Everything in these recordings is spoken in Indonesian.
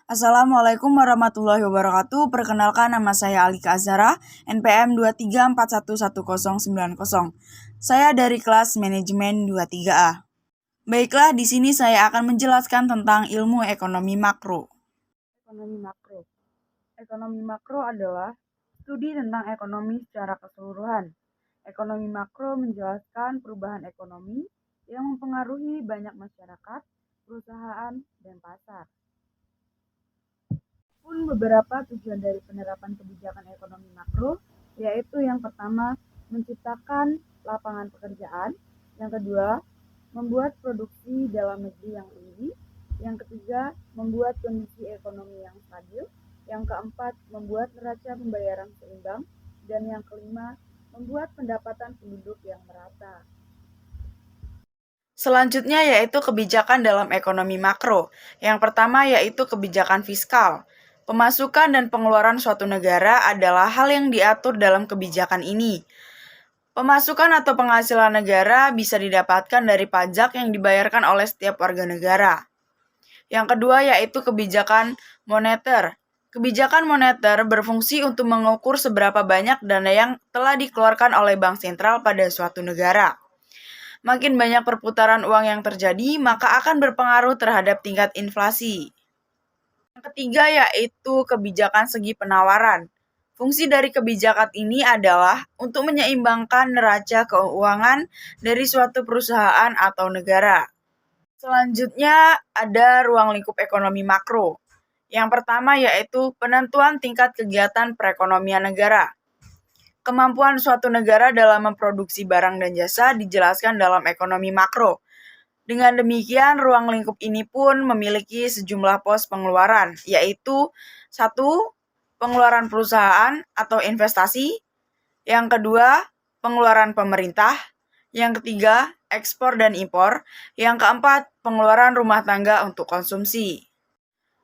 Assalamualaikum warahmatullahi wabarakatuh. Perkenalkan, nama saya Alika Azhara, NPM 234111090. Saya dari kelas manajemen 23A. Baiklah, di sini saya akan menjelaskan tentang ilmu ekonomi makro. Ekonomi makro. Ekonomi makro adalah studi tentang ekonomi secara keseluruhan. Ekonomi makro menjelaskan perubahan ekonomi yang mempengaruhi banyak masyarakat, perusahaan, dan pasar. Pun beberapa tujuan dari penerapan kebijakan ekonomi makro, yaitu yang pertama, menciptakan lapangan pekerjaan, yang kedua, membuat produksi dalam negeri yang tinggi, yang ketiga, membuat kondisi ekonomi yang stabil, yang keempat, membuat neraca pembayaran seimbang, dan yang kelima, membuat pendapatan penduduk yang merata. Selanjutnya yaitu kebijakan dalam ekonomi makro. Yang pertama yaitu kebijakan fiskal. Pemasukan dan pengeluaran suatu negara adalah hal yang diatur dalam kebijakan ini. Pemasukan atau penghasilan negara bisa didapatkan dari pajak yang dibayarkan oleh setiap warga negara. Yang kedua yaitu kebijakan moneter. Kebijakan moneter berfungsi untuk mengukur seberapa banyak dana yang telah dikeluarkan oleh bank sentral pada suatu negara. Makin banyak perputaran uang yang terjadi, maka akan berpengaruh terhadap tingkat inflasi. Yang ketiga yaitu kebijakan segi penawaran. Fungsi dari kebijakan ini adalah untuk menyeimbangkan neraca keuangan dari suatu perusahaan atau negara. Selanjutnya ada ruang lingkup ekonomi makro. Yang pertama yaitu penentuan tingkat kegiatan perekonomian negara. Kemampuan suatu negara dalam memproduksi barang dan jasa dijelaskan dalam ekonomi makro. Dengan demikian, ruang lingkup ini pun memiliki sejumlah pos pengeluaran, yaitu 1. Pengeluaran perusahaan atau investasi. Yang kedua, pengeluaran pemerintah. Yang ketiga, ekspor dan impor. Yang keempat, pengeluaran rumah tangga untuk konsumsi.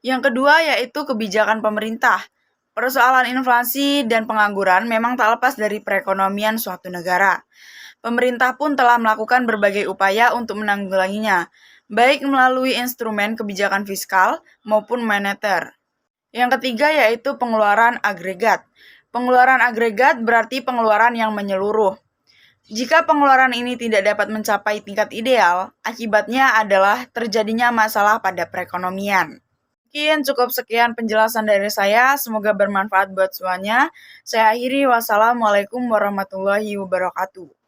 Yang kedua yaitu kebijakan pemerintah. Persoalan inflasi dan pengangguran memang tak lepas dari perekonomian suatu negara. Pemerintah pun telah melakukan berbagai upaya untuk menanggulanginya, baik melalui instrumen kebijakan fiskal maupun moneter. Yang ketiga yaitu pengeluaran agregat. Pengeluaran agregat berarti pengeluaran yang menyeluruh. Jika pengeluaran ini tidak dapat mencapai tingkat ideal, akibatnya adalah terjadinya masalah pada perekonomian. Mungkin cukup sekian penjelasan dari saya, semoga bermanfaat buat semuanya. Saya akhiri, wassalamualaikum warahmatullahi wabarakatuh.